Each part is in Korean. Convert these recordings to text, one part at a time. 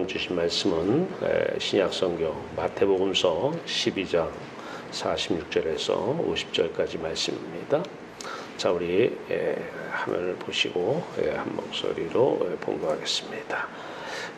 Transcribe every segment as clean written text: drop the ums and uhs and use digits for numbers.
오늘 주신 말씀은 신약성경 마태복음서 12장 46절에서 50절까지 말씀입니다. 자, 우리 화면을 보시고 한 목소리로 봉독하겠습니다.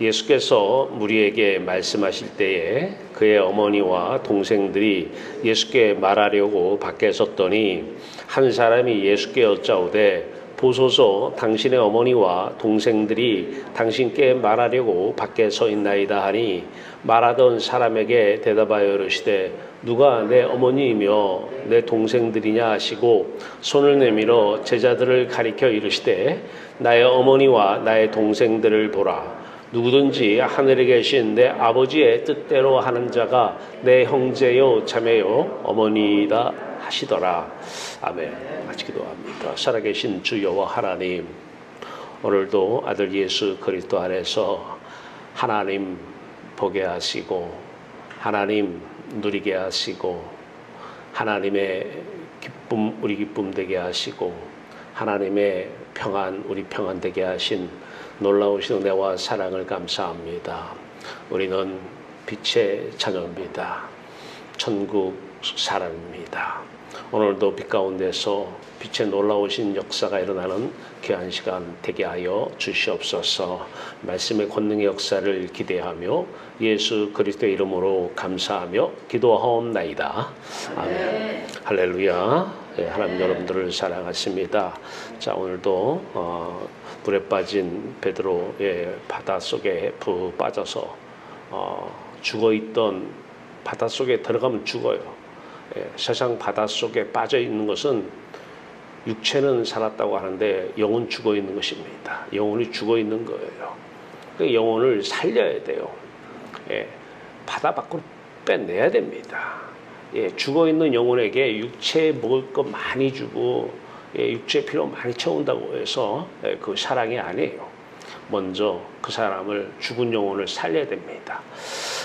예수께서 무리에게 말씀하실 때에 그의 어머니와 동생들이 예수께 말하려고 밖에 섰더니 한 사람이 예수께 여짜오되 보소서 당신의 어머니와 동생들이 당신께 말하려고 밖에 서 있나이다 하니 말하던 사람에게 대답하여 이르시되 누가 내 어머니이며 내 동생들이냐 하시고 손을 내밀어 제자들을 가리켜 이르시되 나의 어머니와 나의 동생들을 보라. 누구든지 하늘에 계신 내 아버지의 뜻대로 하는 자가 내 형제요 자매요 어머니이다 하시더라. 아멘. 같이 기도합니다. 살아계신 주 여호와 하나님, 오늘도 아들 예수 그리스도 안에서 하나님 보게 하시고 하나님 누리게 하시고 하나님의 기쁨 우리 기쁨 되게 하시고 하나님의 평안 우리 평안 되게 하신 놀라우신 은혜와 사랑을 감사합니다. 우리는 빛의 자녀입니다. 천국 사람입니다. 오늘도 빛 가운데서 빛의 놀라우신 역사가 일어나는 귀한 시간 되게 하여 주시옵소서. 말씀의 권능의 역사를 기대하며 예수 그리스도의 이름으로 감사하며 기도하옵나이다. 아멘. 할렐루야. 하나님 여러분들을 사랑하십니다. 자, 오늘도 물에 빠진 베드로의 바닷속에 푹 빠져서 죽어있던 바닷속에 들어가면 죽어요. 세상 바닷속에 빠져 있는 것은 육체는 살았다고 하는데 영은 죽어 있는 것입니다. 영혼이 죽어 있는 거예요. 그 영혼을 살려야 돼요. 바다 밖으로 빼내야 됩니다. 죽어 있는 영혼에게 육체에 먹을 것 많이 주고 육체 필요 많이 채운다고 해서 그 사랑이 아니에요. 먼저 그 사람을 죽은 영혼을 살려야 됩니다.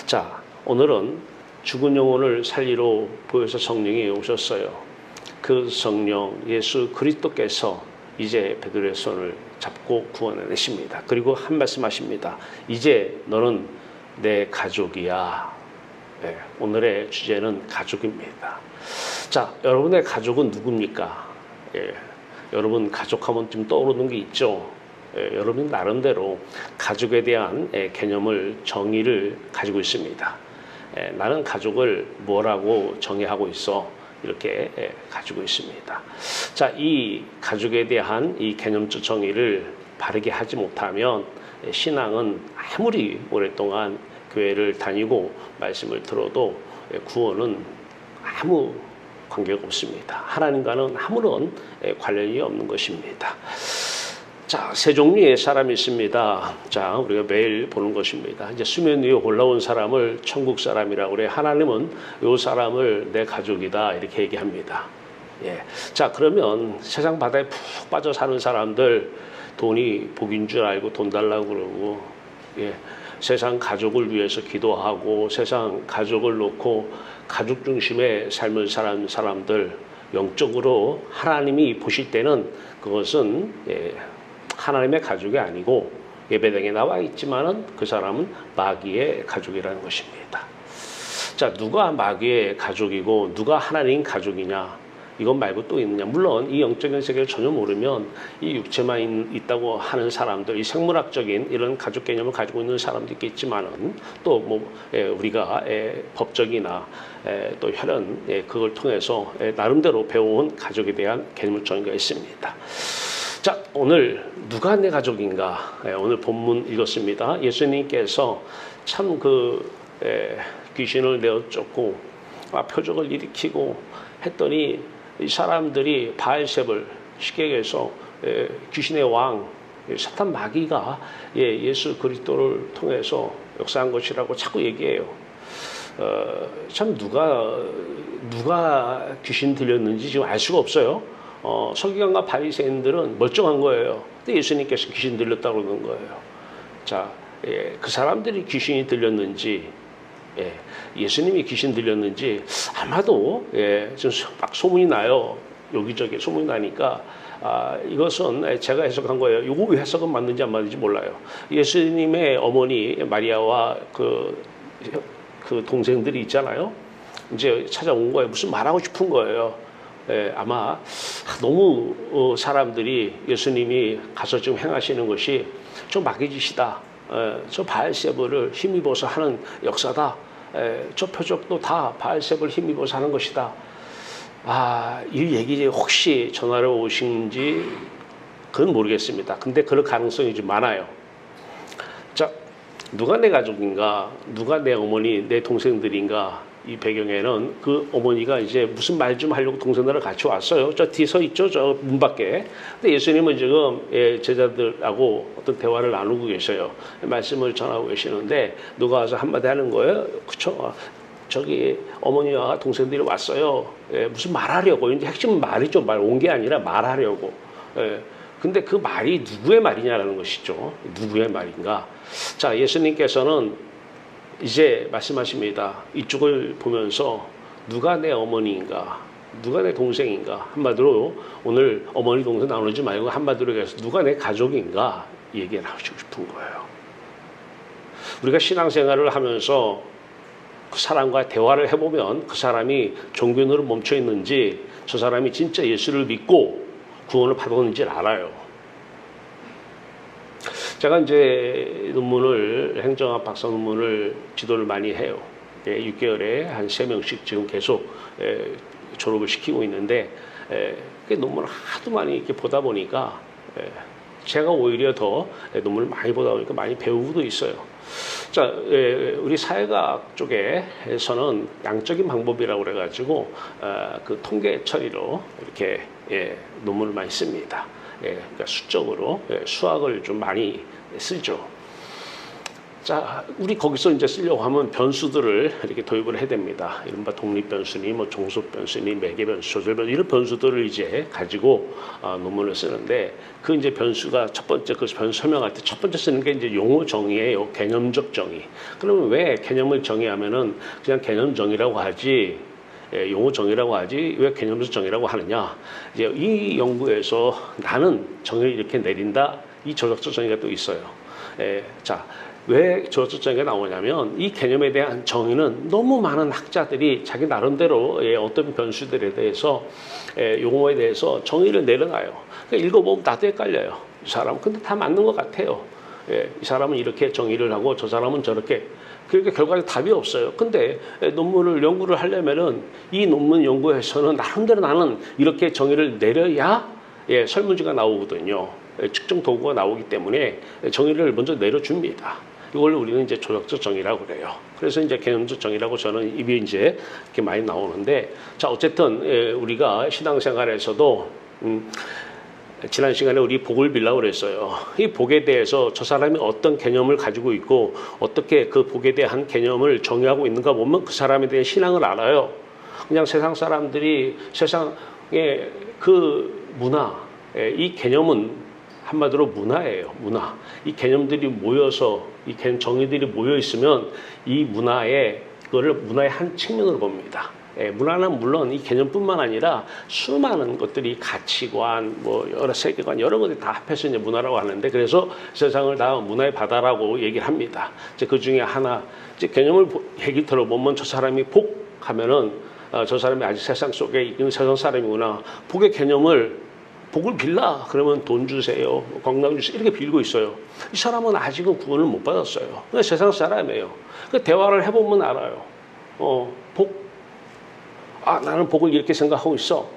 자, 오늘은 죽은 영혼을 살리러 보혜사 성령이 오셨어요. 그 성령 예수 그리스도께서 이제 베드로의 손을 잡고 구원해내십니다. 그리고 한 말씀 하십니다. 이제 너는 내 가족이야. 오늘의 주제는 가족입니다. 자, 여러분의 가족은 누굽니까? 여러분 가족하면 좀 떠오르는 게 있죠. 여러분 나름대로 가족에 대한 개념을 정의를 가지고 있습니다. 나는 가족을 뭐라고 정의하고 있어? 이렇게 가지고 있습니다. 자, 이 가족에 대한 이 개념적 정의를 바르게 하지 못하면 신앙은 아무리 오랫동안 교회를 다니고 말씀을 들어도 구원은 아무 관계가 없습니다. 하나님과는 아무런 관련이 없는 것입니다. 자, 세 종류의 사람이 있습니다. 자, 우리가 매일 보는 것입니다. 이제 수면 위에 올라온 사람을 천국 사람이라고 그래. 하나님은 이 사람을 내 가족이다 이렇게 얘기합니다. 자, 그러면 세상 바다에 푹 빠져 사는 사람들 돈이 복인 줄 알고 돈 달라고 그러고 세상 가족을 위해서 기도하고 세상 가족을 놓고 가족 중심의 삶을 사는 사람들 영적으로 하나님이 보실 때는 그것은 하나님의 가족이 아니고 예배당에 나와 있지만은 그 사람은 마귀의 가족이라는 것입니다. 자, 누가 마귀의 가족이고 누가 하나님 가족이냐? 이것 말고 또 있느냐? 물론 이 영적인 세계를 전혀 모르면 이 육체만 있다고 하는 사람들, 이 생물학적인 이런 가족 개념을 가지고 있는 사람도 있겠지만은 또 뭐 우리가 법적이나 또 혈연 그걸 통해서 나름대로 배워온 가족에 대한 개념을 정의가 있습니다. 자, 오늘 누가 내 가족인가? 오늘 본문 읽었습니다. 예수님께서 참 귀신을 내어 쫓고 표적을 일으키고 했더니 이 사람들이 바알세불 쉽게 얘기해서 귀신의 왕 사탄 마귀가 예수 그리스도를 통해서 역사한 것이라고 자꾸 얘기해요. 참 누가 귀신 들렸는지 지금 알 수가 없어요. 서기관과 바리새인들은 멀쩡한 거예요. 근데 예수님께서 귀신 들렸다고 그러는 거예요. 자, 그 사람들이 귀신이 들렸는지, 예수님이 귀신 들렸는지 아마도 좀 막 소문이 나요. 여기저기 소문이 나니까 이것은 제가 해석한 거예요. 이거 왜 해석은 맞는지 안 맞는지 몰라요. 예수님의 어머니 마리아와 그 동생들이 있잖아요. 이제 찾아온 거예요. 무슨 말하고 싶은 거예요. 아마 너무 사람들이 예수님이 가서 지금 행하시는 것이 좀 막이짓이다. 저 바알세불을 힘입어서 하는 역사다. 저 표적도 다 바알세불 힘입어서 하는 것이다. 이 얘기 혹시 전화로 오신지 그건 모르겠습니다. 근데 그럴 가능성이 좀 많아요. 자, 누가 내 가족인가? 누가 내 어머니, 내 동생들인가? 이 배경에는 그 어머니가 이제 무슨 말 좀 하려고 동생들을 같이 왔어요. 저 뒤에 서 있죠, 저 문 밖에. 근데 예수님은 지금 제자들하고 어떤 대화를 나누고 계셔요. 말씀을 전하고 계시는데 누가 와서 한마디 하는 거예요. 그쵸? 저기 어머니와 동생들이 왔어요. 무슨 말하려고. 이제 핵심 말이죠. 말 온 게 아니라 말하려고. 근데 그 말이 누구의 말이냐라는 것이죠. 누구의 말인가? 자, 예수님께서는 이제 말씀하십니다. 이쪽을 보면서 누가 내 어머니인가, 누가 내 동생인가. 한마디로 오늘 어머니 동생 나누지 말고 한마디로 해서 누가 내 가족인가 얘기를 하고 싶은 거예요. 우리가 신앙생활을 하면서 그 사람과 대화를 해보면 그 사람이 종교인으로 멈춰 있는지 저 사람이 진짜 예수를 믿고 구원을 받았는지를 알아요. 제가 이제 논문을 행정학 박사 논문을 지도를 많이 해요. 6개월에 한 3명씩 지금 계속 졸업을 시키고 있는데 그 논문을 하도 많이 이렇게 보다 보니까 제가 오히려 더 논문을 많이 보다 보니까 많이 배우고도 있어요. 자, 우리 사회과학 쪽에서는 양적인 방법이라고 그래가지고 그 통계 처리로 이렇게 논문을 많이 씁니다. 그러니까 수적으로 수학을 좀 많이 쓰죠. 자, 우리 거기서 이제 쓰려고 하면 변수들을 이렇게 도입을 해야 됩니다. 이른바 독립변수니, 뭐 종속변수니, 매개변수, 조절변수 이런 변수들을 이제 가지고 논문을 쓰는데 그 이제 변수가 첫 번째 그 변수 설명할 때 첫 번째 쓰는 게 이제 용어 정의예요. 개념적 정의. 그러면 왜 개념을 정의하면은 그냥 개념 정의라고 하지? 용어 정의라고 하지 왜 개념적 정의라고 하느냐? 이제 이 연구에서 나는 정의를 이렇게 내린다. 이 조작적 정의가 또 있어요. 자, 왜 조작적 정의가 나오냐면 이 개념에 대한 정의는 너무 많은 학자들이 자기 나름대로 어떤 변수들에 대해서 용어에 대해서 정의를 내려놔요. 그러니까 읽어보면 나도 헷갈려요. 이 사람은 근데 다 맞는 것 같아요. 이 사람은 이렇게 정의를 하고 저 사람은 저렇게. 그러니까 결과에 답이 없어요. 근데 논문을 연구를 하려면은 이 논문 연구에서는 나름대로 나는 이렇게 정의를 내려야 설문지가 나오거든요. 측정 도구가 나오기 때문에 정의를 먼저 내려줍니다. 이걸 우리는 이제 조작적 정의라고 그래요. 그래서 이제 개념적 정의라고 저는 입이 이제 이렇게 많이 나오는데, 자, 어쨌든 우리가 신앙생활에서도 지난 시간에 우리 복을 빌라고 그랬어요. 이 복에 대해서 저 사람이 어떤 개념을 가지고 있고 어떻게 그 복에 대한 개념을 정의하고 있는가 보면 그 사람에 대한 신앙을 알아요. 그냥 세상 사람들이 세상의 그 문화, 이 개념은 한마디로 문화예요. 문화. 이 개념들이 모여서 이 개념 정의들이 모여 있으면 이 문화의 그거를 문화의 한 측면으로 봅니다. 문화는 물론 이 개념뿐만 아니라 수많은 것들이 가치관, 뭐 여러 세계관 여러 것들이 다 합해서 이제 문화라고 하는데, 그래서 세상을 다 문화의 바다라고 얘기를 합니다. 이제 그 중에 하나, 이제 개념을 얘기 들어보면 저 사람이 복하면은 저 사람이 아직 세상 속에 있는 세상 사람이구나. 복의 개념을 복을 빌라 그러면 돈 주세요, 건강 주세요 이렇게 빌고 있어요. 이 사람은 아직은 구원을 못 받았어요. 그냥 세상 사람이에요. 그 대화를 해보면 알아요. 복. 나는 복을 이렇게 생각하고 있어.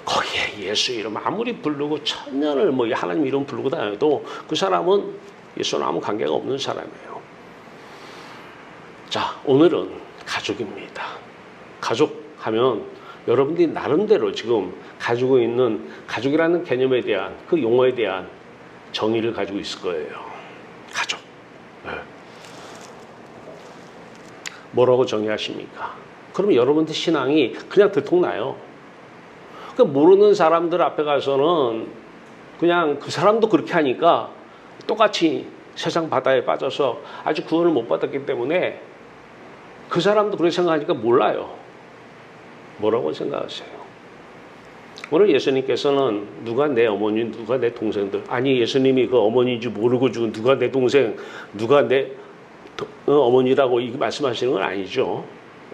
거기에 예수 이름 아무리 부르고 천년을 뭐 하나님 이름 부르고 다녀도 그 사람은 예수랑 아무 관계가 없는 사람이에요. 자, 오늘은 가족입니다. 가족 하면 여러분들이 나름대로 지금 가지고 있는 가족이라는 개념에 대한 그 용어에 대한 정의를 가지고 있을 거예요. 가족. 뭐라고 정의하십니까? 그러면 여러분들 신앙이 그냥 들통나요. 그러니까 모르는 사람들 앞에 가서는 그냥 그 사람도 그렇게 하니까 똑같이 세상 바다에 빠져서 아직 구원을 못 받았기 때문에 그 사람도 그렇게 생각하니까 몰라요. 뭐라고 생각하세요? 오늘 예수님께서는 누가 내 어머니, 누가 내 동생들, 아니 예수님이 그 어머니인지 모르고 죽은 누가 내 동생, 누가 내 어머니라고 이 말씀하시는 건 아니죠.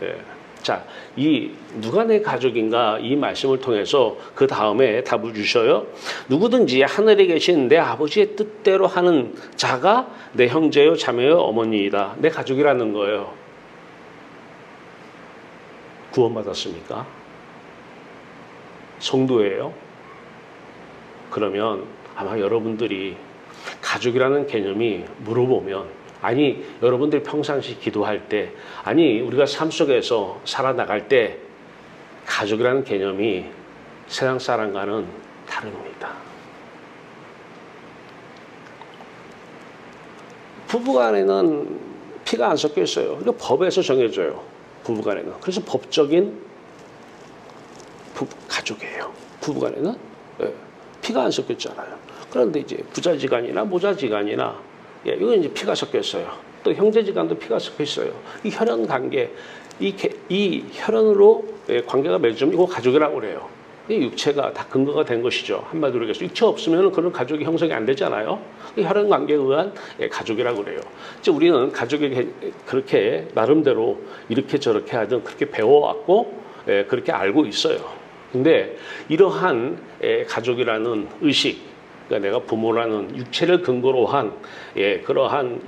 예. 자, 이 누가 내 가족인가 이 말씀을 통해서 그 다음에 답을 주셔요. 누구든지 하늘에 계신 내 아버지의 뜻대로 하는 자가 내 형제요 자매요 어머니이다. 내 가족이라는 거예요. 구원받았습니까? 성도예요? 그러면 아마 여러분들이 가족이라는 개념이 물어보면, 아니 여러분들이 평상시 기도할 때, 아니 우리가 삶 속에서 살아나갈 때 가족이라는 개념이 세상 사람과는 다릅니다. 부부간에는 피가 안 섞여 있어요. 이거 법에서 정해져요. 부부간에는. 그래서 법적인 가족이에요. 부부간에는 피가 안 섞였잖아요. 그런데 이제 부자지간이나 모자지간이나 이건 이제 피가 섞여 있어요. 또 형제지간도 피가 섞여 있어요. 이 혈연 관계, 이 혈연으로 관계가 맺어지면 이거 가족이라고 그래요. 이 육체가 다 근거가 된 것이죠. 한마디로 얘기해서 육체 없으면 그런 가족이 형성이 안 되잖아요. 이 혈연 관계에 의한 가족이라고 그래요. 이제 우리는 가족에게 그렇게 나름대로 이렇게 저렇게 하든 그렇게 배워왔고 그렇게 알고 있어요. 근데 이러한 가족이라는 의식, 그러니까 내가 부모라는 육체를 근거로 한 그러한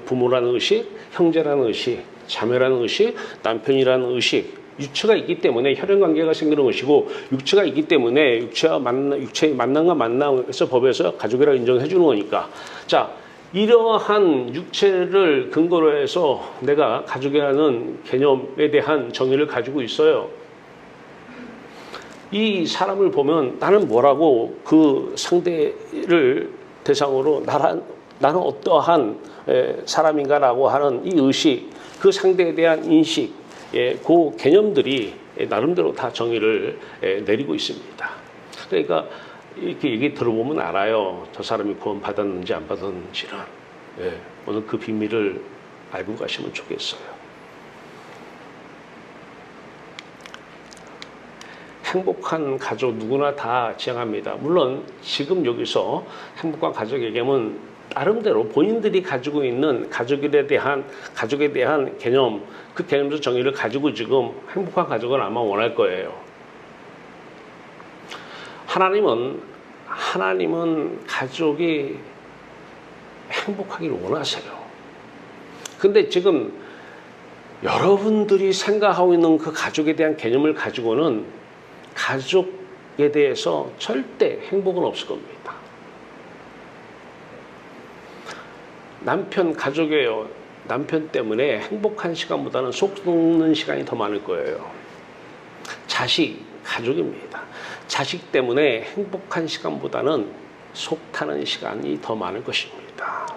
부모라는 의식, 형제라는 의식, 자매라는 의식, 남편이라는 의식, 육체가 있기 때문에 혈연 관계가 생기는 것이고, 육체가 있기 때문에 육체의 만남과 만남에서 법에서 가족이라고 인정해 주는 거니까. 자, 이러한 육체를 근거로 해서 내가 가족이라는 개념에 대한 정의를 가지고 있어요. 이 사람을 보면 나는 뭐라고 그 상대를 대상으로 나는 어떠한 사람인가라고 하는 이 의식, 그 상대에 대한 인식, 그 개념들이 나름대로 다 정의를 내리고 있습니다. 그러니까 이렇게 얘기 들어보면 알아요. 저 사람이 구원 받았는지 안 받았는지는. 오늘 그 비밀을 알고 가시면 좋겠어요. 행복한 가족 누구나 다 지향합니다. 물론 지금 여기서 행복한 가족 얘기하면 나름대로 본인들이 가지고 있는 가족에 대한 개념, 그 개념적 정의를 가지고 지금 행복한 가족을 아마 원할 거예요. 하나님은 가족이 행복하기를 원하세요. 근데 지금 여러분들이 생각하고 있는 그 가족에 대한 개념을 가지고는 가족에 대해서 절대 행복은 없을 겁니다. 남편 가족이에요. 남편 때문에 행복한 시간보다는 속 썩는 시간이 더 많을 거예요. 자식 가족입니다. 자식 때문에 행복한 시간보다는 속 타는 시간이 더 많을 것입니다.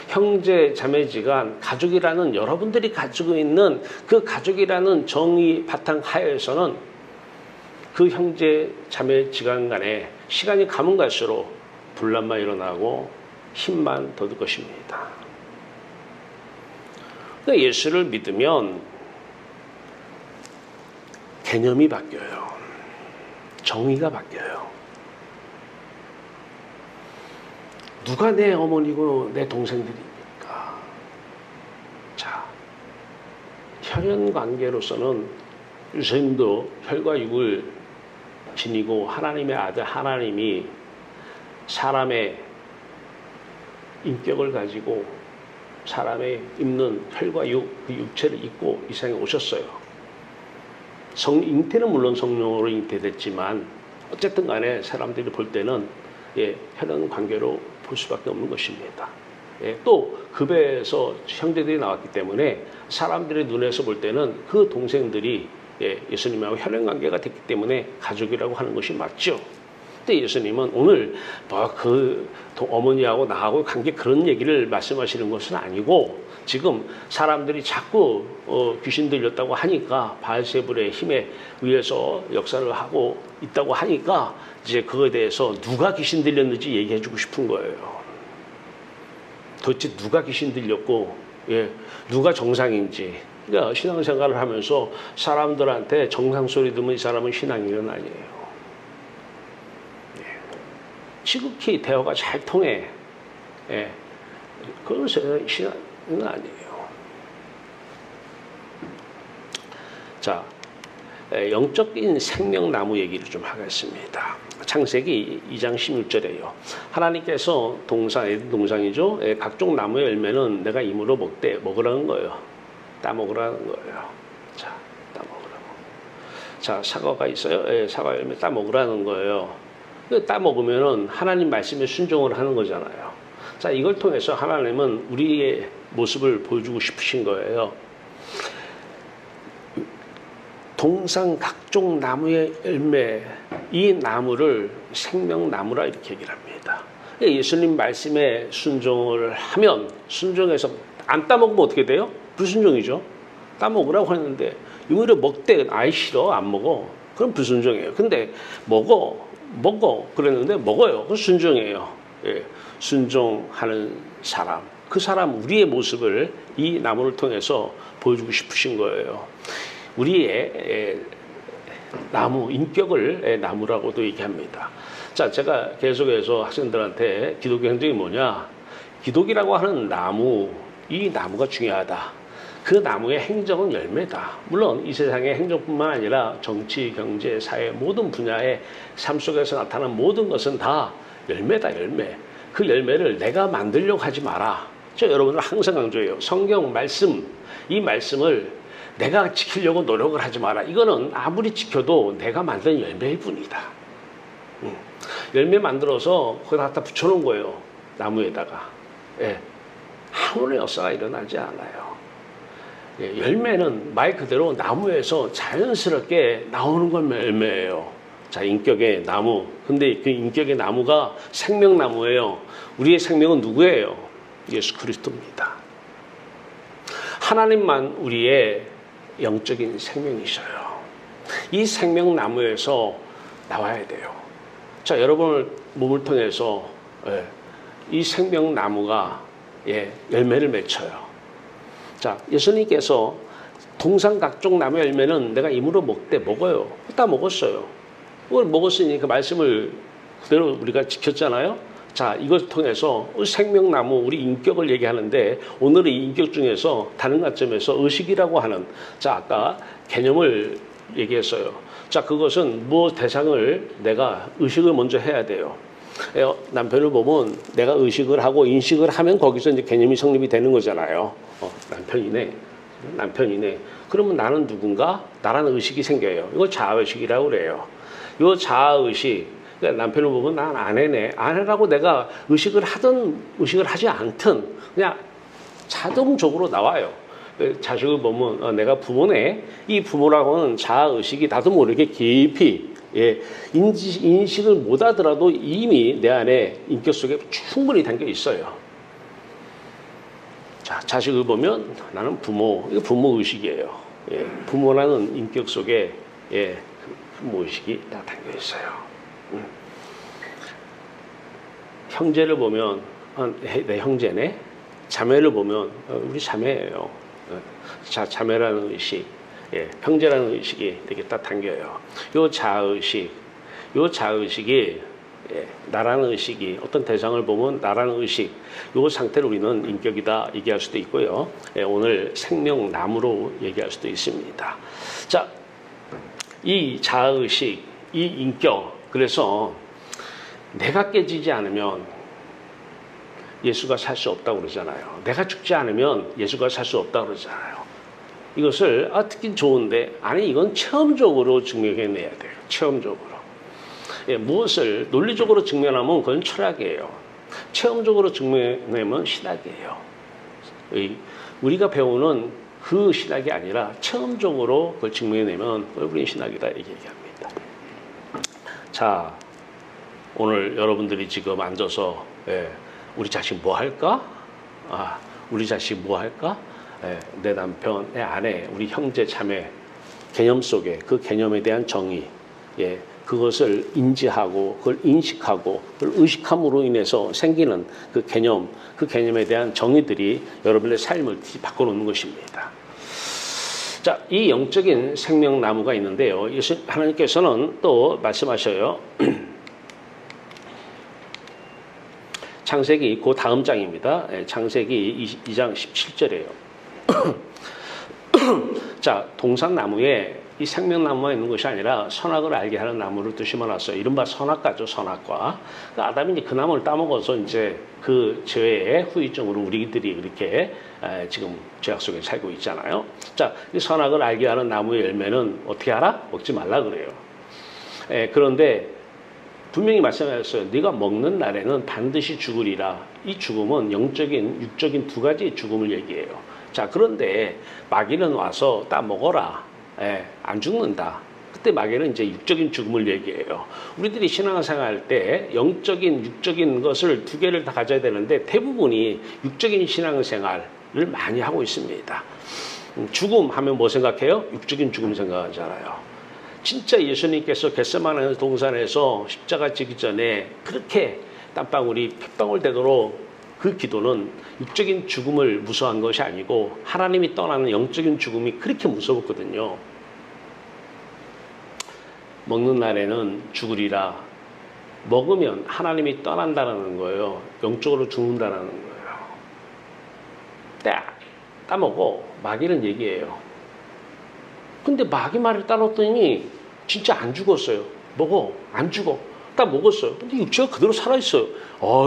형제 자매지간 가족이라는 여러분들이 가지고 있는 그 가족이라는 정의 바탕 하에서는 그 형제 자매 지간 간에 시간이 가면 갈수록 분란만 일어나고 힘만 더 들 것입니다. 그러니까 예수를 믿으면 개념이 바뀌어요. 정의가 바뀌어요. 누가 내 어머니고 내 동생들입니까? 자, 혈연 관계로서는 예수님도 혈과 육을 지니고 하나님의 아들 하나님이 사람의 인격을 가지고 사람의 입는 혈과 육, 그 육체를 입고 이 세상에 오셨어요. 잉태는 물론 성령으로 잉태됐지만 어쨌든 간에 사람들이 볼 때는 혈연 관계로 볼 수밖에 없는 것입니다. 또 그 배에서 형제들이 나왔기 때문에 사람들의 눈에서 볼 때는 그 동생들이 예수님하고 혈연 관계가 됐기 때문에 가족이라고 하는 것이 맞죠. 근데 예수님은 오늘 그 어머니하고 나하고 관계 그런 얘기를 말씀하시는 것은 아니고, 지금 사람들이 자꾸 귀신 들렸다고 하니까 바알세불의 힘에 의해서 역사를 하고 있다고 하니까 이제 그거에 대해서 누가 귀신 들렸는지 얘기해 주고 싶은 거예요. 도대체 누가 귀신 들렸고 누가 정상인지. 그러니까 신앙생활을 하면서 사람들한테 정상 소리 들으면 이 사람은 신앙인은 아니에요. 지극히 대화가 잘 통해. 예. 그런 신앙은 아니에요. 자, 영적인 생명나무 얘기를 좀 하겠습니다. 창세기 2장 16절에요. 하나님께서 에덴 동산이죠. 각종 나무의 열매는 내가 임으로 먹으라는 거예요. 따먹으라는 거예요. 자, 따먹으라고. 자, 사과가 있어요. 사과 열매 따먹으라는 거예요. 따먹으면은 하나님 말씀에 순종을 하는 거잖아요. 자, 이걸 통해서 하나님은 우리의 모습을 보여주고 싶으신 거예요. 동산 각종 나무의 열매, 이 나무를 생명나무라 이렇게 얘기를 합니다. 예수님 말씀에 순종을 하면, 순종해서 안 따먹으면 어떻게 돼요? 불순종이죠. 따먹으라고 했는데 오히려 먹되 아이 싫어 안 먹어. 그럼 불순종이에요. 근데 먹어 그랬는데 먹어요. 그건 순종이에요. 예. 순종하는 사람, 그 사람 우리의 모습을 이 나무를 통해서 보여주고 싶으신 거예요. 우리의 나무, 인격을 나무라고도 얘기합니다. 자, 제가 계속해서 학생들한테 기독교 행정이 뭐냐? 기독이라고 하는 나무, 이 나무가 중요하다. 그 나무의 행정은 열매다. 물론 이 세상의 행정뿐만 아니라 정치, 경제, 사회 모든 분야의 삶 속에서 나타나는 모든 것은 다 열매다, 열매. 그 열매를 내가 만들려고 하지 마라. 저 여러분들 항상 강조해요. 성경 말씀, 이 말씀을 내가 지키려고 노력을 하지 마라. 이거는 아무리 지켜도 내가 만든 열매일 뿐이다. 열매 만들어서 거기다 갖다 붙여놓은 거예요. 나무에다가. 예. 아무런 역사가 일어나지 않아요. 예. 열매는 말 그대로 나무에서 자연스럽게 나오는 건 열매예요. 자, 인격의 나무. 근데 그 인격의 나무가 생명나무예요. 우리의 생명은 누구예요? 예수 그리스도입니다. 하나님만 우리의 영적인 생명이셔요. 이 생명나무에서 나와야 돼요. 자, 여러분을 몸을 통해서 이 생명나무가 열매를 맺혀요. 자, 예수님께서 동산 각종 나무 열매는 내가 임으로 먹어요. 다 먹었어요. 그걸 먹었으니 그 말씀을 그대로 우리가 지켰잖아요. 자, 이것을 통해서 생명나무, 우리 인격을 얘기하는데 오늘은 이 인격 중에서 다른 관점에서 의식이라고 하는, 자, 아까 개념을 얘기했어요. 자, 그것은 무엇 대상을 내가 의식을 먼저 해야 돼요. 남편을 보면 내가 의식을 하고 인식을 하면 거기서 이제 개념이 성립이 되는 거잖아요. 남편이네. 그러면 나는 누군가? 나라는 의식이 생겨요. 이걸 자아의식이라고 그래요. 이 자아의식, 그러니까 남편을 보면 난 아내네. 아내라고 내가 의식을 하든 의식을 하지 않든 그냥 자동적으로 나와요. 자식을 보면 내가 부모네. 이 부모라고 하는 자아의식이 나도 모르게 깊이 인식을 못하더라도 이미 내 안에 인격 속에 충분히 담겨 있어요. 자, 자식을 보면 나는 부모. 이거 부모의식이에요. 부모라는 인격 속에 부모의식이 다 담겨 있어요. 형제를 보면 내 형제네. 자매를 보면 우리 자매예요. 자, 자매라는 의식, 형제라는 의식이 되게 딱 담겨요. 요 자의식, 요 자의식이 나라는 의식이 어떤 대상을 보면 나라는 의식, 요 상태를 우리는 인격이다 얘기할 수도 있고요. 오늘 생명나무로 얘기할 수도 있습니다. 자, 이 자의식, 이 인격, 그래서 내가 깨지지 않으면 예수가 살 수 없다고 그러잖아요. 내가 죽지 않으면 예수가 살 수 없다고 그러잖아요. 이것을 듣긴 좋은데 아니 이건 체험적으로 증명해내야 돼요. 체험적으로. 무엇을 논리적으로 증명하면 그건 철학이에요. 체험적으로 증명해내면 신학이에요. 우리가 배우는 그 신학이 아니라 체험적으로 그걸 증명해내면 우리는 신학이다 이렇게 얘기합니다. 자, 오늘 여러분들이 지금 앉아서 우리 자식 뭐 할까? 우리 자식 뭐 할까? 내 남편, 내 아내, 우리 형제, 자매 개념 속에 그 개념에 대한 정의, 그것을 인지하고 그걸 인식하고 그걸 의식함으로 인해서 생기는 그 개념에 대한 정의들이 여러분의 삶을 바꿔놓는 것입니다. 자, 이 영적인 생명나무가 있는데요. 하나님께서는 또 말씀하셔요. 창세기 그 다음 장입니다. 창세기 2장 17절이에요. 자, 동산나무에 이 생명나무가 있는 것이 아니라 선악을 알게 하는 나무를 또 심어놨어요. 이른바 선악과죠, 선악과. 아담이 이제 그 나무를 따먹어서 이제 그 죄의 후유증으로 우리들이 이렇게 지금 죄악 속에 살고 있잖아요. 자, 이 선악을 알게 하는 나무의 열매는 어떻게 알아? 먹지 말라 그래요. 그런데 분명히 말씀하셨어요. 네가 먹는 날에는 반드시 죽으리라. 이 죽음은 영적인, 육적인 두 가지 죽음을 얘기해요. 자, 그런데 마귀는 와서 따 먹어라. 안 죽는다. 그때 마귀는 이제 육적인 죽음을 얘기해요. 우리들이 신앙생활 할 때 영적인, 육적인 것을 두 개를 다 가져야 되는데 대부분이 육적인 신앙생활을 많이 하고 있습니다. 죽음 하면 뭐 생각해요? 육적인 죽음 생각하잖아요. 진짜 예수님께서 겟세마네 동산에서 십자가 지기 전에 그렇게 땀방울이 핏방울 되도록 그 기도는 육적인 죽음을 무서워한 것이 아니고 하나님이 떠나는 영적인 죽음이 그렇게 무서웠거든요. 먹는 날에는 죽으리라. 먹으면 하나님이 떠난다는 거예요. 영적으로 죽는다는 거예요. 따먹어. 마귀는 얘기해요. 근데 마귀 말을 따랐더니 진짜 안 죽었어요. 먹어. 안 죽어. 딱 먹었어요. 근데 육체가 그대로 살아있어요.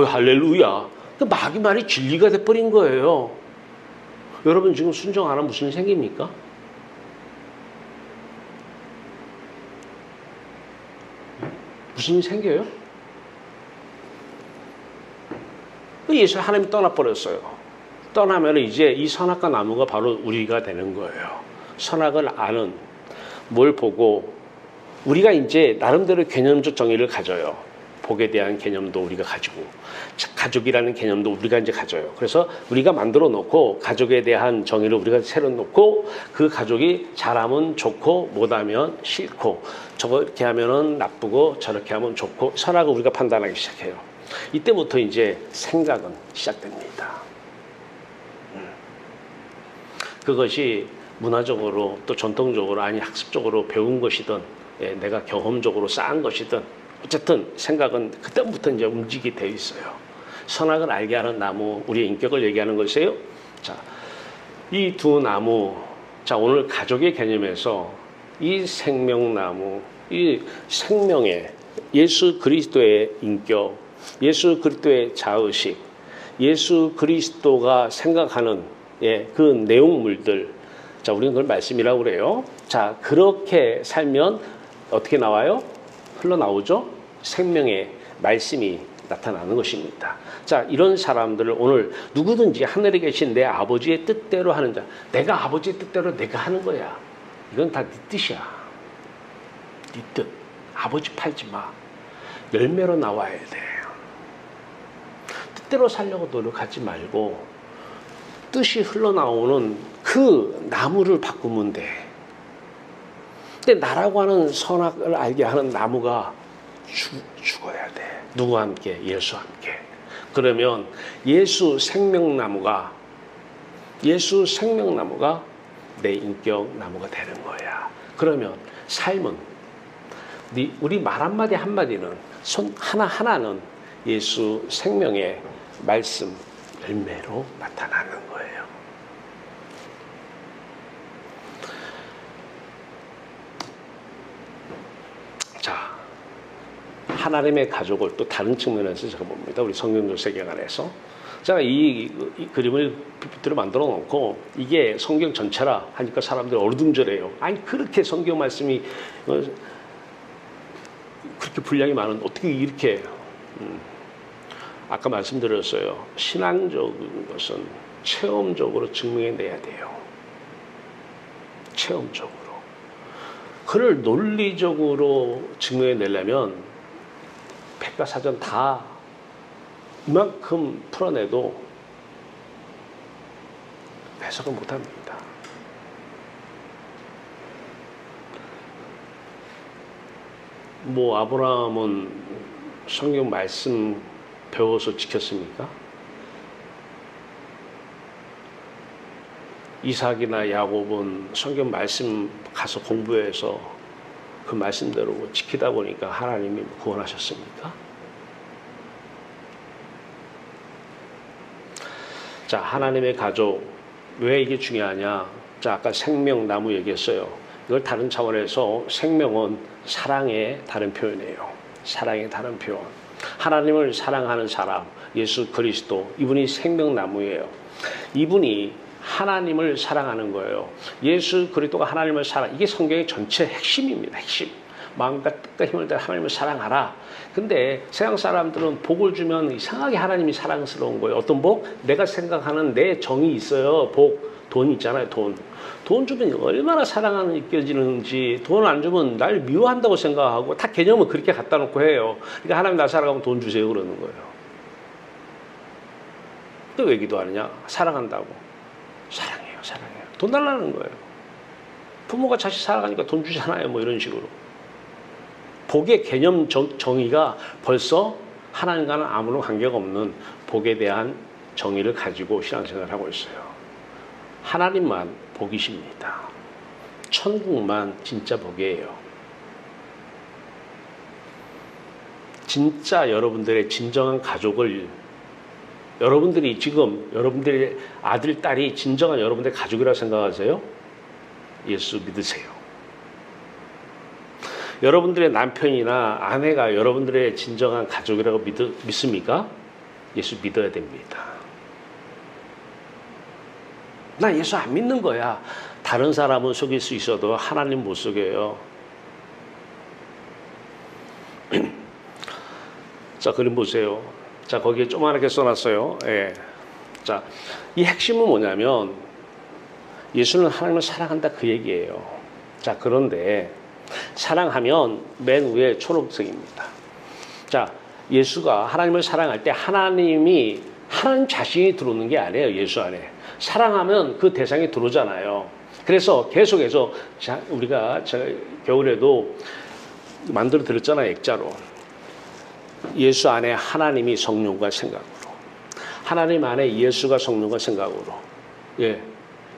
할렐루야. 마귀 말이 진리가 돼버린 거예요. 여러분 지금 순종 안 하면 무슨 일 생깁니까? 무슨 일 생겨요? 예수 하나님이 떠나버렸어요. 떠나면 이제 이 선악과 나무가 바로 우리가 되는 거예요. 선악을 아는 뭘 보고 우리가 이제 나름대로 개념적 정의를 가져요. 복에 대한 개념도 우리가 가지고 가족이라는 개념도 우리가 이제 가져요. 그래서 우리가 만들어 놓고 가족에 대한 정의를 우리가 새로 놓고 그 가족이 잘하면 좋고 못하면 싫고 저렇게 하면은 나쁘고 저렇게 하면 좋고 선악을 우리가 판단하기 시작해요. 이때부터 이제 생각은 시작됩니다. 그것이 문화적으로 또 전통적으로 아니 학습적으로 배운 것이든 내가 경험적으로 쌓은 것이든 어쨌든 생각은 그때부터 이제 움직이게 되어 있어요. 선악을 알게 하는 나무, 우리의 인격을 얘기하는 것이에요. 자, 이 두 나무, 자, 오늘 가족의 개념에서 이 생명나무, 이 생명의 예수 그리스도의 인격, 예수 그리스도의 자의식, 예수 그리스도가 생각하는 그 내용물들, 자, 우리는 그걸 말씀이라고 그래요. 자, 그렇게 살면 어떻게 나와요? 흘러나오죠. 생명의 말씀이 나타나는 것입니다. 자, 이런 사람들을 오늘 누구든지 하늘에 계신 내 아버지의 뜻대로 하는 자, 내가 아버지의 뜻대로 내가 하는 거야. 이건 다 네 뜻이야. 네 뜻. 아버지 팔지 마. 열매로 나와야 돼. 뜻대로 살려고 노력하지 말고 뜻이 흘러나오는 그 나무를 바꾸면 돼. 근데 나라고 하는 선악을 알게 하는 나무가 죽어야 돼. 누구와 함께? 예수와 함께. 그러면 예수 생명나무가 내 인격 나무가 되는 거야. 그러면 삶은 우리 말 한마디 한마디는 손 하나하나는 예수 생명의 말씀 열매로 나타나는 거예요. 자, 하나님의 가족을 또 다른 측면에서 제가 봅니다. 우리 성경적 세계관 안에서. 제가 이 그림을 PPT로 만들어 놓고 이게 성경 전체라 하니까 사람들이 어리둥절해요. 아니 그렇게 성경 말씀이 그렇게 분량이 많은데 어떻게 이렇게 아까 말씀드렸어요. 신앙적인 것은 체험적으로 증명해내야 돼요. 체험적으로. 그를 논리적으로 증명해내려면 백과사전 다 이만큼 풀어내도 해석을 못합니다. 뭐 아브라함은 성경 말씀 배워서 지켰습니까? 이삭이나 야곱은 성경 말씀 가서 공부해서 그 말씀대로 지키다 보니까 하나님이 구원하셨습니까? 자, 하나님의 가족, 왜 이게 중요하냐? 자, 아까 생명나무 얘기했어요. 이걸 다른 차원에서 생명은 사랑의 다른 표현이에요. 사랑의 다른 표현. 하나님을 사랑하는 사람, 예수 그리스도, 이분이 생명나무예요. 이분이 하나님을 사랑하는 거예요. 예수 그리스도가 하나님을 사랑, 이게 성경의 전체 핵심입니다. 핵심. 마음과 뜻과 힘을 다해 하나님을 사랑하라. 근데 세상 사람들은 복을 주면 이상하게 하나님이 사랑스러운 거예요. 어떤 복? 내가 생각하는 내 정이 있어요. 복. 돈 있잖아요. 돈 주면 얼마나 사랑하는 느껴지는지, 돈 안 주면 날 미워한다고 생각하고 다 개념은 그렇게 갖다 놓고 해요. 그러니까 하나님 나 사랑하면 돈 주세요 그러는 거예요. 또 왜 기도하느냐? 사랑한다고. 사랑해요. 돈 달라는 거예요. 부모가 자식 사랑하니까 돈 주잖아요. 뭐 이런 식으로. 복의 개념 정의가 벌써 하나님과는 아무런 관계가 없는 복에 대한 정의를 가지고 신앙생활을 하고 있어요. 하나님만 복이십니다. 천국만 진짜 복이에요. 진짜 여러분들의 진정한 가족을, 여러분들이 지금 여러분들의 아들, 딸이 진정한 여러분들의 가족이라고 생각하세요? 예수 믿으세요. 여러분들의 남편이나 아내가 여러분들의 진정한 가족이라고 믿습니까? 예수 믿어야 됩니다. 나 예수 안 믿는 거야. 다른 사람은 속일 수 있어도 하나님 못 속여요. 자, 그림 보세요. 자, 거기에 조그맣게 써놨어요. 예. 자, 이 핵심은 뭐냐면 예수는 하나님을 사랑한다 그 얘기예요. 자, 그런데 사랑하면 맨 위에 초록색입니다. 자, 예수가 하나님을 사랑할 때 하나님 자신이 들어오는 게 아니에요. 예수 안에. 사랑하면 그 대상이 들어오잖아요. 그래서 계속해서 우리가 겨울에도 만들어 드렸잖아요. 액자로. 예수 안에 하나님이 성령과 생각으로. 하나님 안에 예수가 성령과 생각으로. 예.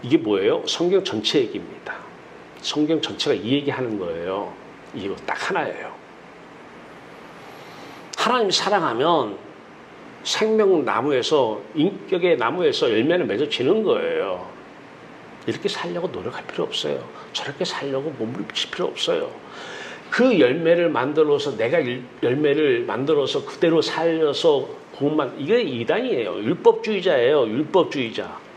이게 뭐예요? 성경 전체 얘기입니다. 성경 전체가 이 얘기하는 거예요. 이거 딱 하나예요. 하나님 사랑하면 생명나무에서, 인격의 나무에서 열매를 맺어지는 거예요. 이렇게 살려고 노력할 필요 없어요. 저렇게 살려고 몸을 붙일 필요 없어요. 그 열매를 만들어서, 내가 열매를 만들어서 그대로 살려서 구원만, 이게 이단이에요. 율법주의자예요. 율법주의자.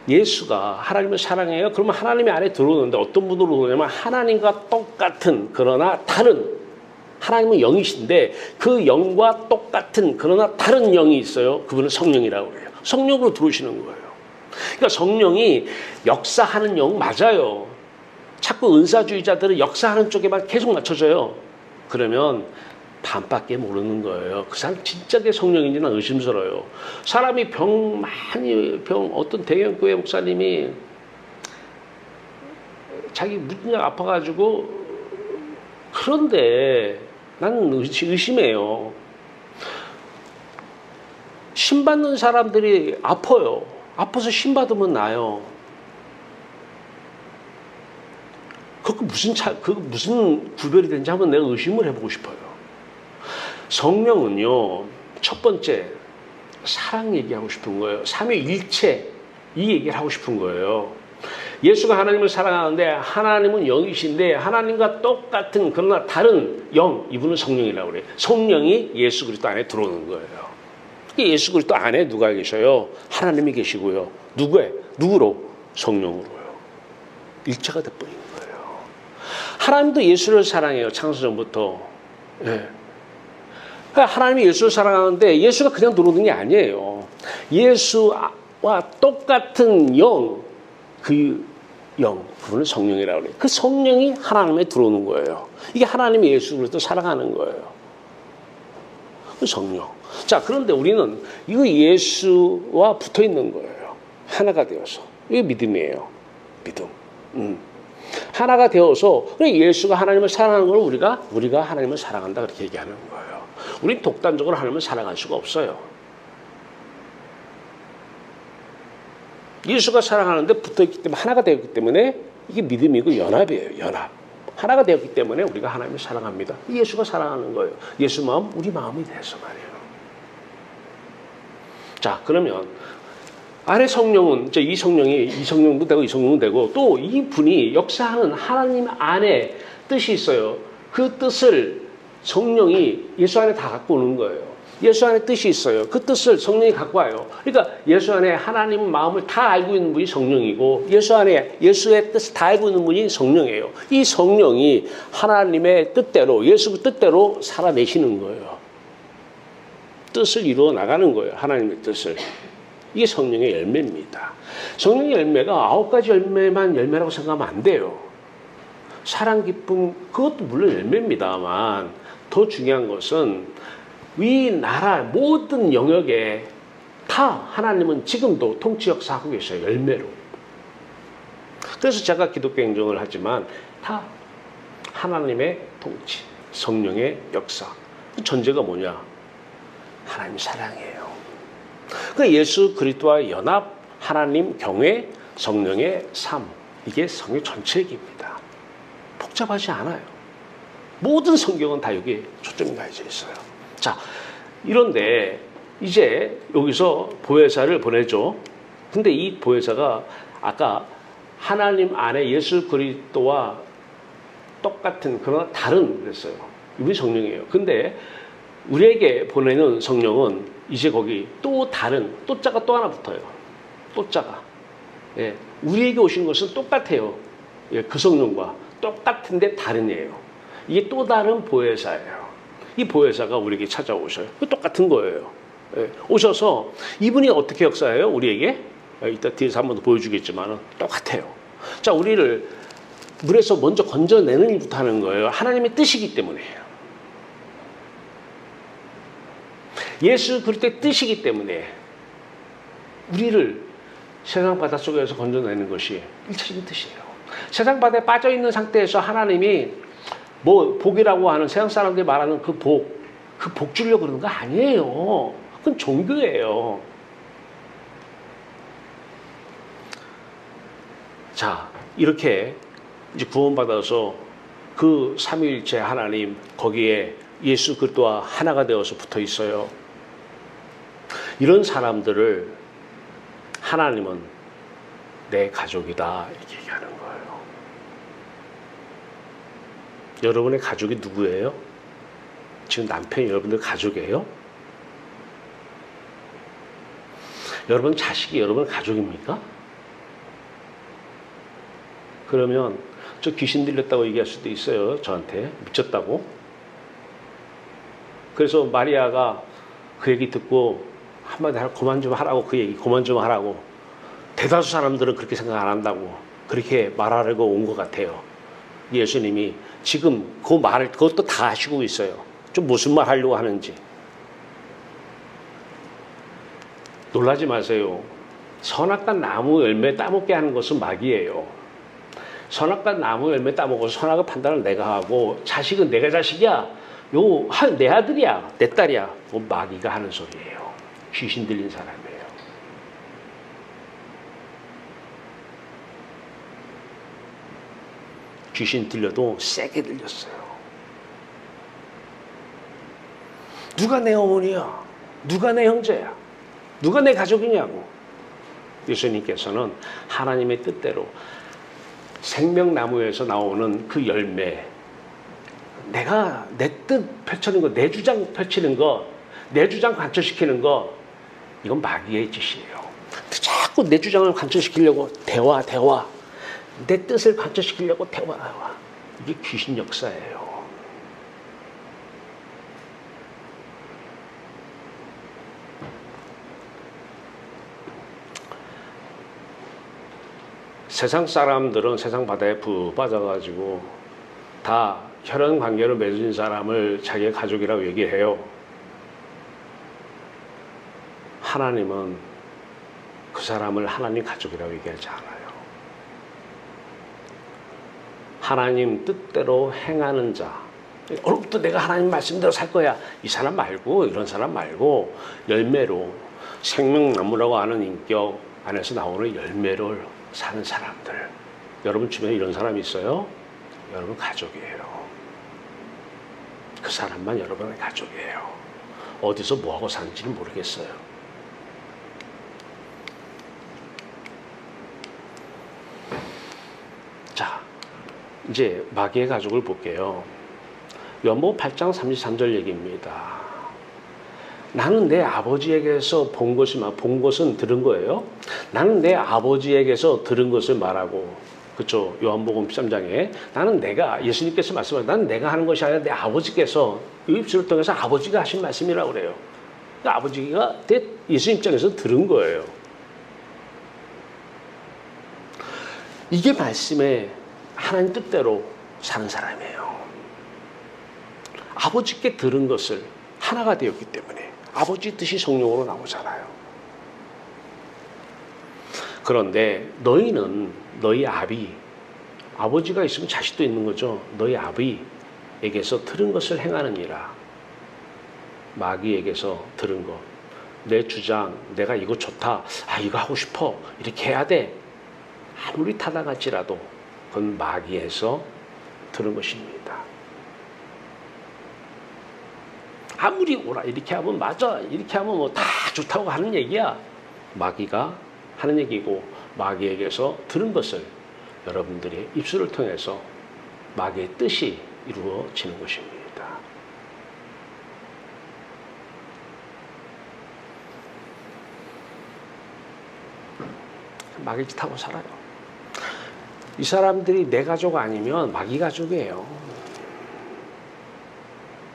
예수가 하나님을 사랑해요. 그러면 하나님의 안에 들어오는데 어떤 분으로 들어오냐면 하나님과 똑같은 그러나 다른, 하나님은 영이신데 그 영과 똑같은 그러나 다른 영이 있어요. 그분은 성령이라고 그래요. 성령으로 들어오시는 거예요. 그러니까 성령이 역사하는 영 맞아요. 자꾸 은사주의자들은 역사하는 쪽에만 계속 맞춰져요. 그러면 반밖에 모르는 거예요. 그 사람 진짜 내 성령인지 난 의심스러워요. 사람이 어떤 대형교회 목사님이 자기 무진장 아파가지고, 그런데 나는 의심해요. 신 받는 사람들이 아파요. 아파서 신 받으면 나요. 그거 무슨 구별이 되는지 한번 내가 의심을 해보고 싶어요. 성령은요, 첫 번째, 사랑 얘기하고 싶은 거예요. 삼위일체, 이 얘기를 하고 싶은 거예요. 예수가 하나님을 사랑하는데 하나님은 영이신데 하나님과 똑같은 그러나 다른 영, 이분은 성령이라고 그래요. 성령이 예수 그리스도 안에 들어오는 거예요. 예수 그리스도 안에 누가 계셔요? 하나님이 계시고요. 누구로? 성령으로요. 일체가 돼버린 거예요. 하나님도 예수를 사랑해요. 창세전부터. 예. 하나님이 예수를 사랑하는데 예수가 그냥 들어오는 게 아니에요. 예수와 똑같은 영, 그분은 성령이라고 그래요. 그 성령이 하나님에 들어오는 거예요. 이게 하나님이 예수 그리스도 사랑하는 거예요. 그 성령. 자, 그런데 우리는 이거 예수와 붙어 있는 거예요. 하나가 되어서. 이게 믿음이에요. 믿음. 하나가 되어서, 예수가 하나님을 사랑하는 걸 우리가 하나님을 사랑한다 그렇게 얘기하는 거예요. 우린 독단적으로 하나님을 사랑할 수가 없어요. 예수가 사랑하는데 붙어있기 때문에, 하나가 되었기 때문에 이게 믿음이고 연합이에요. 연합. 하나가 되었기 때문에 우리가 하나님을 사랑합니다. 예수가 사랑하는 거예요. 예수 마음, 우리 마음이 돼서 말이에요. 자, 그러면 안에 성령은 이제 이 성령도 되고 이 성령도 되고 또 이분이 역사하는 하나님 안에 뜻이 있어요. 그 뜻을 성령이 예수 안에 다 갖고 오는 거예요. 예수 안에 뜻이 있어요. 그 뜻을 성령이 갖고 와요. 그러니까 예수 안에 하나님 마음을 다 알고 있는 분이 성령이고 예수 안에 예수의 뜻을 다 알고 있는 분이 성령이에요. 이 성령이 하나님의 뜻대로 예수 뜻대로 살아내시는 거예요. 뜻을 이루어 나가는 거예요. 하나님의 뜻을. 이게 성령의 열매입니다. 성령의 열매가 9가지 열매만 열매라고 생각하면 안 돼요. 사랑, 기쁨 그것도 물론 열매입니다만 더 중요한 것은 이 나라 모든 영역에 다 하나님은 지금도 통치 역사하고 계셔요. 열매로. 그래서 제가 기독교 행정을 하지만 다 하나님의 통치, 성령의 역사. 전제가 뭐냐? 하나님 사랑이에요. 그 예수 그리스도와의 연합, 하나님 경외, 성령의 삶. 이게 성경 전체 얘기입니다. 복잡하지 않아요. 모든 성경은 다 여기에 초점이 가해져 있어요. 자, 이런데 이제 여기서 보혜사를 보내죠. 근데 이 보혜사가 아까 하나님 안에 예수 그리스도와 똑같은 그러나 다른 그랬어요. 이분이 성령이에요. 근데 우리에게 보내는 성령은 이제 거기 또 다른 또자가 또 하나 붙어요. 또자가. 예, 우리에게 오신 것은 똑같아요. 예, 그 성령과 똑같은데 다른이에요. 이게 또 다른 보혜사예요. 이 보혜사가 우리에게 찾아오셔요. 똑같은 거예요. 예, 오셔서 이분이 어떻게 역사해요? 우리에게? 이따 뒤에서 한 번 더 보여주겠지만 똑같아요. 자, 우리를 물에서 먼저 건져내는 일부터 하는 거예요. 하나님의 뜻이기 때문에요. 예수 그리스도의 뜻이기 때문에 우리를 세상 바닷속에서 건져내는 것이 1차적인 뜻이에요. 세상 바다에 빠져있는 상태에서 하나님이 뭐 복이라고 하는 세상 사람들이 말하는 그 복 주려고 그러는 거 아니에요. 그건 종교예요. 자, 이렇게 이제 구원받아서 그 삼위일체 하나님 거기에 예수 그리스도와 하나가 되어서 붙어 있어요. 이런 사람들을 하나님은 내 가족이다 이렇게 얘기하는 거예요. 여러분의 가족이 누구예요? 지금 남편이 여러분들 가족이에요? 여러분 자식이 여러분의 가족입니까? 그러면 저 귀신 들렸다고 얘기할 수도 있어요. 저한테 미쳤다고. 그래서 마리아가 그 얘기 듣고 한마디 그만 좀 하라고, 그 얘기 그만 좀 하라고. 대다수 사람들은 그렇게 생각 안 한다고 그렇게 말하려고 온 것 같아요. 예수님이 지금 그 말을 그것도 다 하시고 있어요. 좀 무슨 말 하려고 하는지. 놀라지 마세요. 선악과 나무 열매 따먹게 하는 것은 마귀예요. 선악과 나무 열매 따먹어서 선악의 판단을 내가 하고 자식은 내가 자식이야. 내 아들이야. 내 딸이야. 그건 마귀가 하는 소리예요. 귀신 들린 사람이에요. 귀신 들려도 세게 들렸어요. 누가 내 어머니야? 누가 내 형제야? 누가 내 가족이냐고. 예수님께서는 하나님의 뜻대로 생명나무에서 나오는 그 열매, 내가 내 뜻 펼치는 거, 내 주장 펼치는 거, 내 주장 관철시키는 거, 이건 마귀의 짓이에요. 자꾸 내 주장을 관철시키려고 대화. 내 뜻을 관철시키려고 대화. 이게 귀신 역사예요. 세상 사람들은 세상 바다에 푹 빠져가지고 다 혈연 관계로 맺은 사람을 자기의 가족이라고 얘기해요. 하나님은 그 사람을 하나님 가족이라고 얘기하지 않아요. 하나님 뜻대로 행하는 자, 오늘부터 내가 하나님 말씀대로 살 거야. 이 사람 말고, 이런 사람 말고 열매로, 생명나무라고 하는 인격 안에서 나오는 열매를 사는 사람들. 여러분 주변에 이런 사람이 있어요? 여러분 가족이에요. 그 사람만 여러분의 가족이에요. 어디서 뭐하고 사는지는 모르겠어요. 자, 이제 마귀의 가족을 볼게요. 요한복음 8장 33절 얘기입니다. 나는 내 아버지에게서 본 것은 들은 거예요. 나는 내 아버지에게서 들은 것을 말하고, 그렇죠? 요한복음 13장에 나는 예수님께서 말씀하신 나는 내가 하는 것이 아니라 내 아버지께서 이 입술을 통해서 아버지가 하신 말씀이라고 그래요. 그러니까 아버지가 예수 입장에서 들은 거예요. 이게 말씀에 하나님 뜻대로 사는 사람이에요. 아버지께 들은 것을 하나가 되었기 때문에 아버지 뜻이 성령으로 나오잖아요. 그런데 너희는 너희 아버지가 있으면 자식도 있는 거죠. 너희 아비에게서 들은 것을 행하느니라. 마귀에게서 들은 것. 내 주장, 내가 이거 좋다. 이거 하고 싶어. 이렇게 해야 돼. 아무리 타당할지라도 그건 마귀에서 들은 것입니다. 아무리 오라 이렇게 하면 맞아 이렇게 하면 뭐 다 좋다고 하는 얘기야. 마귀가 하는 얘기고 마귀에게서 들은 것을 여러분들의 입술을 통해서 마귀의 뜻이 이루어지는 것입니다. 마귀 짓하고 살아요. 이 사람들이 내 가족 아니면 마귀 가족이에요.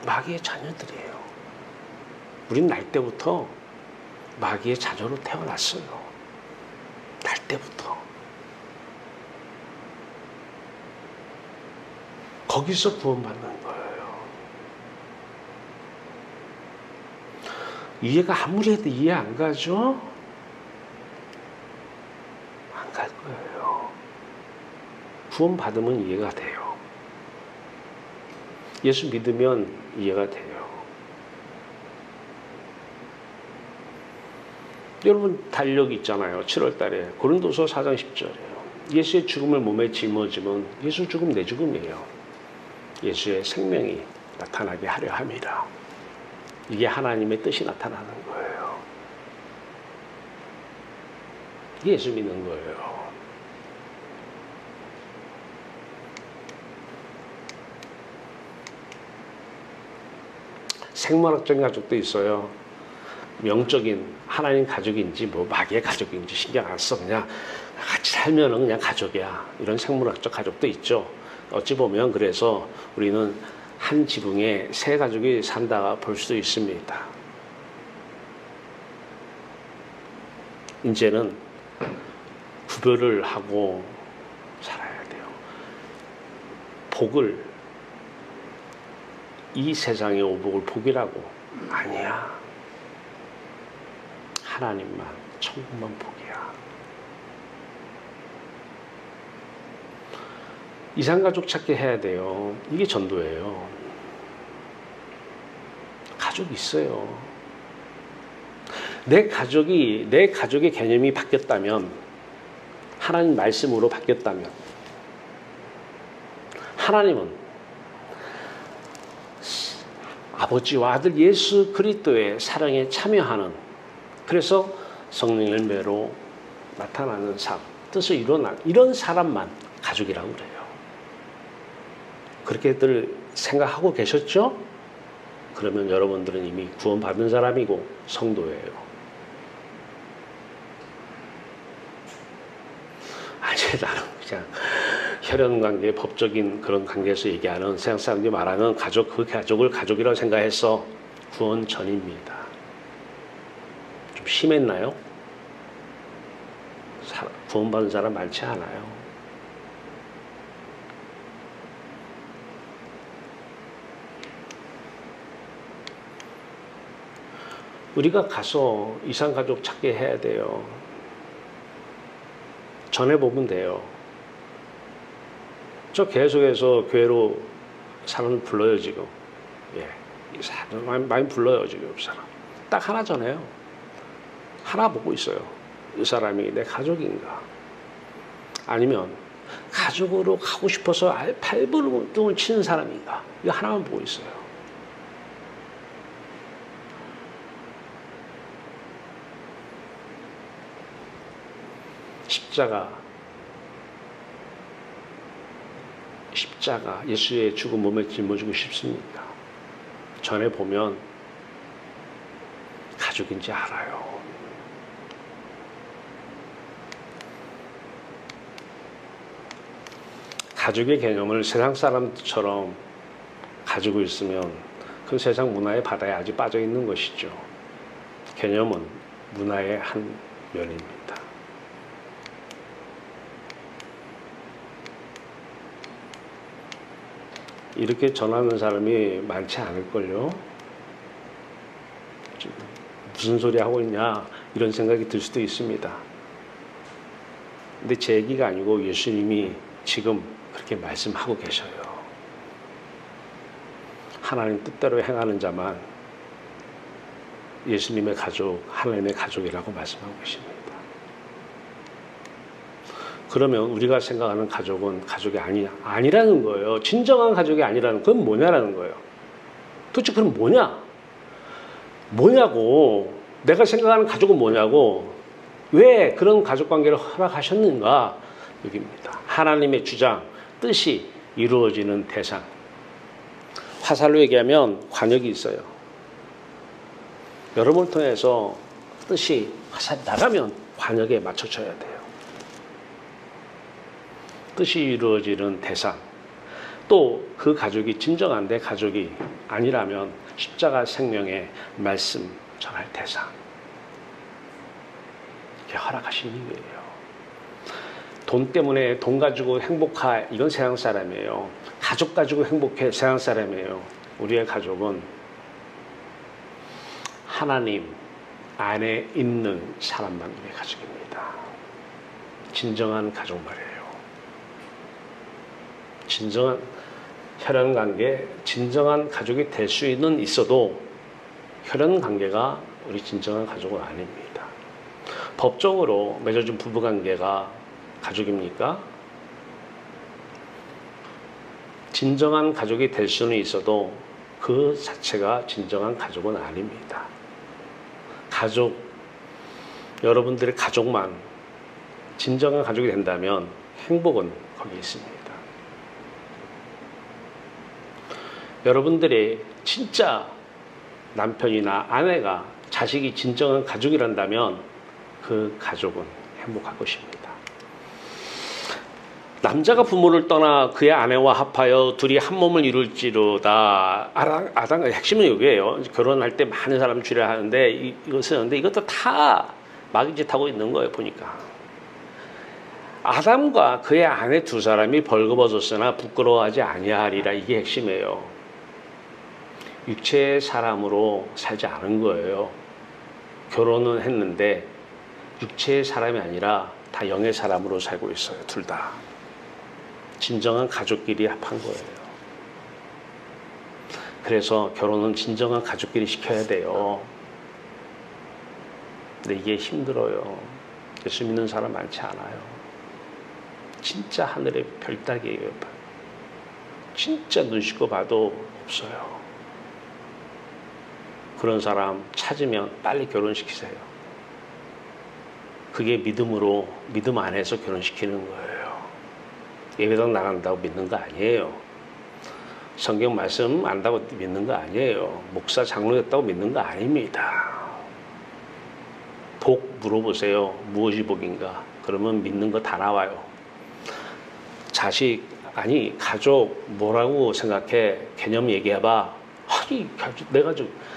마귀의 자녀들이에요. 우린 날 때부터 마귀의 자녀로 태어났어요. 날 때부터. 거기서 구원받는 거예요. 이해가 아무리 해도 이해 안 가죠? 안 갈 거예요. 구원받으면 이해가 돼요. 예수 믿으면 이해가 돼요. 여러분 달력 있잖아요. 7월 달에 고린도서 4장 10절이에요. 예수의 죽음을 몸에 짊어지면 예수 죽음 내 죽음이에요. 예수의 생명이 나타나게 하려 함이라. 이게 하나님의 뜻이 나타나는 거예요. 이게 예수 믿는 거예요. 생물학적인 가족도 있어요. 영적인 하나님 가족인지 뭐 마귀의 가족인지 신경 안 써. 그냥 같이 살면은 그냥 가족이야. 이런 생물학적 가족도 있죠. 어찌 보면 그래서 우리는 한 지붕에 세 가족이 산다 볼 수도 있습니다. 이제는 구별을 하고 살아야 돼요. 복을 이 세상의 오복을 복이라고 아니야. 하나님만 천국만 복이야. 이상가족 찾게 해야 돼요. 이게 전도예요. 가족이 있어요. 내 가족의 개념이 바뀌었다면, 하나님 말씀으로 바뀌었다면, 하나님은 아버지와 아들 예수 그리스도의 사랑에 참여하는, 그래서 성령 열매로 나타나는 삶, 뜻을 이루어나는 이런 사람만 가족이라고 그래요. 그렇게들 생각하고 계셨죠? 그러면 여러분들은 이미 구원받은 사람이고 성도예요. 아니, 나는 그냥 혈연관계, 법적인 그런 관계에서 얘기하는 세상 사람들이 말하는 가족, 그 가족을 가족이라고 생각해서 구원 전입니다. 좀 심했나요? 구원받은 사람 많지 않아요. 우리가 가서 이상가족 찾게 해야 돼요. 전해보면 돼요. 저 계속해서 교회로 사람을 불러요, 지금. 예. 사람 많이 불러요, 지금 사람. 딱 하나 전해요. 하나 보고 있어요. 이 사람이 내 가족인가? 아니면 가족으로 가고 싶어서 발버둥을 치는 사람인가? 이거 하나만 보고 있어요. 십자가 십자가, 예수의 죽은 몸에 짊어지고 싶습니까? 전에 보면 가족인지 알아요. 가족의 개념을 세상 사람처럼 가지고 있으면 그 세상 문화의 바다에 아직 빠져 있는 것이죠. 개념은 문화의 한 면입니다. 이렇게 전하는 사람이 많지 않을걸요. 무슨 소리 하고 있냐 이런 생각이 들 수도 있습니다. 근데 제 얘기가 아니고 예수님이 지금 그렇게 말씀하고 계셔요. 하나님 뜻대로 행하는 자만 예수님의 가족, 하나님의 가족이라고 말씀하고 계십니다. 그러면 우리가 생각하는 가족은 가족이 아니라는 거예요. 진정한 가족이 아니라는 그건 뭐냐라는 거예요. 도대체 그럼 뭐냐고. 내가 생각하는 가족은 뭐냐고. 왜 그런 가족관계를 허락하셨는가 여기입니다. 하나님의 주장, 뜻이 이루어지는 대상. 화살로 얘기하면 관역이 있어요. 여러분을 통해서 뜻이 화살이 나가면 관역에 맞춰져야 돼요. 뜻이 이루어지는 대상. 또 그 가족이 진정한 내 가족이 아니라면 십자가 생명의 말씀 전할 대상. 이렇게 허락하신 이유예요. 돈 때문에 돈 가지고 행복하 이건 세상 사람이에요. 가족 가지고 행복해 세상 사람이에요. 우리의 가족은 하나님 안에 있는 사람만 우리의 가족입니다. 진정한 가족 말이에요. 진정한 혈연관계, 진정한 가족이 될 수는 있어도 혈연관계가 우리 진정한 가족은 아닙니다. 법적으로 맺어진 부부관계가 가족입니까? 진정한 가족이 될 수는 있어도 그 자체가 진정한 가족은 아닙니다. 가족, 여러분들의 가족만 진정한 가족이 된다면 행복은 거기 있습니다. 여러분들이 진짜 남편이나 아내가 자식이 진정한 가족이란다면 그 가족은 행복할 것입니다. 남자가 부모를 떠나 그의 아내와 합하여 둘이 한 몸을 이룰지로다. 아담의 핵심은 여기에요. 결혼할 때 많은 사람을 주려 하는데 근데 이것도 다 막이짓하고 있는 거예요. 보니까 아담과 그의 아내 두 사람이 벌거벗었으나 부끄러워하지 아니하리라. 이게 핵심이에요. 육체의 사람으로 살지 않은 거예요. 결혼은 했는데 육체의 사람이 아니라 다 영의 사람으로 살고 있어요. 둘 다. 진정한 가족끼리 합한 거예요. 그래서 결혼은 진정한 가족끼리 시켜야 돼요. 근데 이게 힘들어요. 예수 믿는 사람 많지 않아요. 진짜 하늘의 별따기예요. 진짜 눈 씻고 봐도 없어요. 그런 사람 찾으면 빨리 결혼시키세요. 그게 믿음 안에서 결혼시키는 거예요. 예배당 나간다고 믿는 거 아니에요. 성경 말씀 안다고 믿는 거 아니에요. 목사 장로 됐다고 믿는 거 아닙니다. 복 물어보세요. 무엇이 복인가? 그러면 믿는 거 다 나와요. 자식, 가족 뭐라고 생각해? 개념 얘기해봐. 내가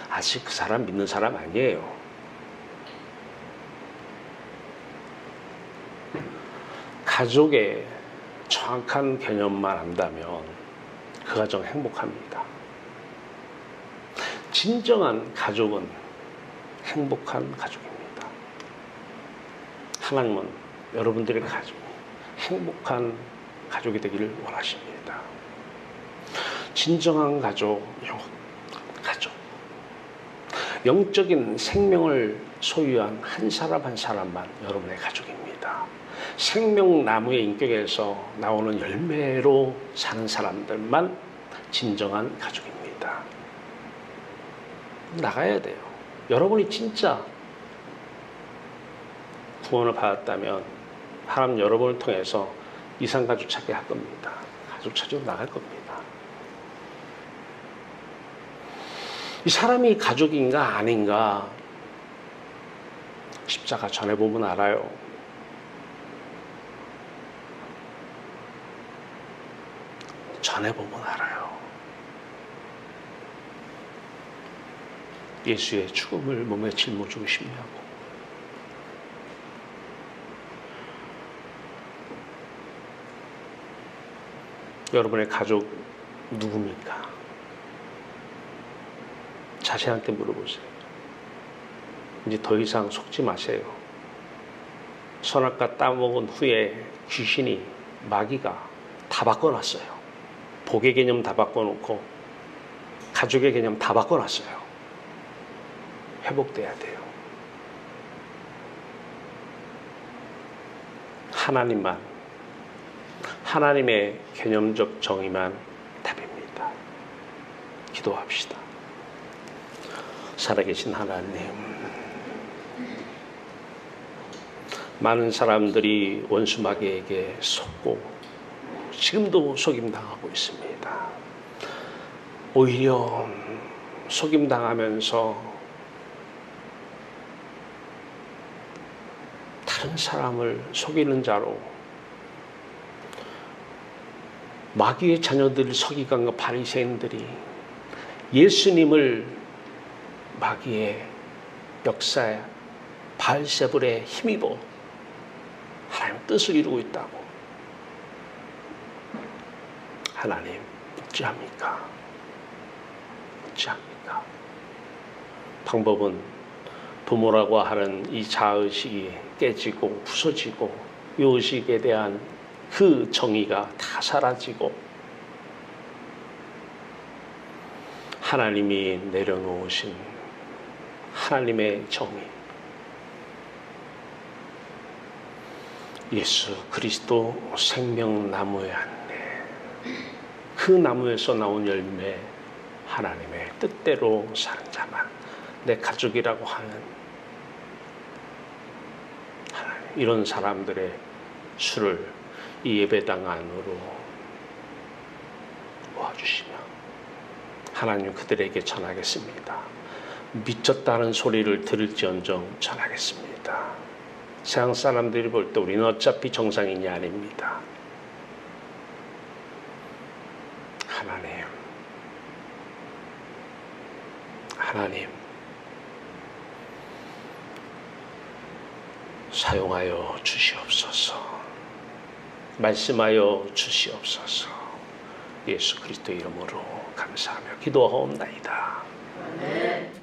아직 그 사람 믿는 사람 아니에요. 가족의 정확한 개념만 안다면 그 가정 행복합니다. 진정한 가족은 행복한 가족입니다. 하나님은 여러분들의 가족이 행복한 가족이 되기를 원하십니다. 진정한 가족. 영적인 생명을 소유한 한 사람 한 사람만 여러분의 가족입니다. 생명나무의 인격에서 나오는 열매로 사는 사람들만 진정한 가족입니다. 나가야 돼요. 여러분이 진짜 구원을 받았다면 하나님 여러분을 통해서 이상가족 찾게 할 겁니다. 가족 찾으러 나갈 겁니다. 이 사람이 가족인가 아닌가 십자가 전해보면 알아요. 전해보면 알아요. 예수의 죽음을 몸에 짊어지고 싶냐고. 여러분의 가족 누굽니까? 자신한테 물어보세요. 이제 더 이상 속지 마세요. 선악과 따먹은 후에 귀신이, 마귀가 다 바꿔놨어요. 복의 개념 다 바꿔놓고 가족의 개념 다 바꿔놨어요. 회복돼야 돼요. 하나님만, 하나님의 개념적 정의만 답입니다. 기도합시다. 살아계신 하나님, 많은 사람들이 원수 마귀에게 속고 지금도 속임당하고 있습니다. 오히려 속임당하면서 다른 사람을 속이는 자로 마귀의 자녀들을 속이간 바리새인들이 예수님을 마귀의 역사에 바알세불에 힘입어 하나님 뜻을 이루고 있다고. 하나님 어찌합니까? 어찌합니까? 방법은 부모라고 하는 이 자의식이 깨지고 부서지고 이 의식에 대한 그 정의가 다 사라지고 하나님이 내려놓으신 하나님의 정의, 예수 그리스도 생명나무의 안내, 그 나무에서 나온 열매, 하나님의 뜻대로 사는 자만 내 가족이라고 하는 하나님, 이런 사람들의 수를 이 예배당 안으로 모아주시며 하나님 그들에게 전하겠습니다. 미쳤다는 소리를 들을지언정 전하겠습니다. 세상 사람들이 볼 때 우리는 어차피 정상인이 아닙니다. 하나님 사용하여 주시옵소서. 말씀하여 주시옵소서. 예수 그리스도 이름으로 감사하며 기도하옵나이다. 아멘.